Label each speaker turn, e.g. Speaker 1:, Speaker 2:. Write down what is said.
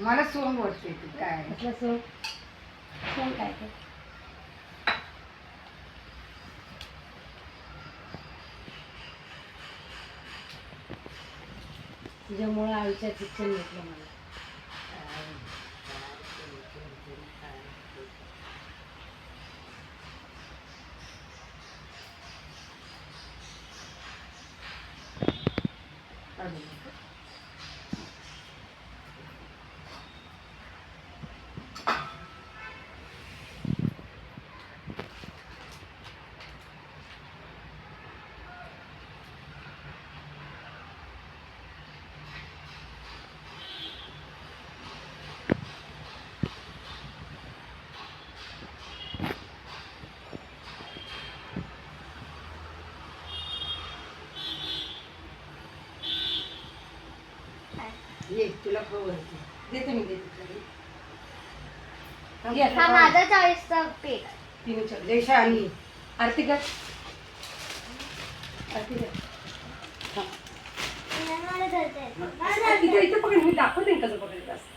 Speaker 1: मला सोंग वाटते ती काय
Speaker 2: म्हटलं सोंग सोंग काय ते तुझ्यामुळं आयुष्यात शिक्षण घेतलं मला.
Speaker 1: ये तुला खवळते देते मी देते
Speaker 3: हा माझा 40चा पेट.
Speaker 1: तिने जयशा आणि आरती कर आरती कर
Speaker 3: मला धरता येत.
Speaker 1: इथं इथं पकड मी दाखवते कसं पकडायचं असतं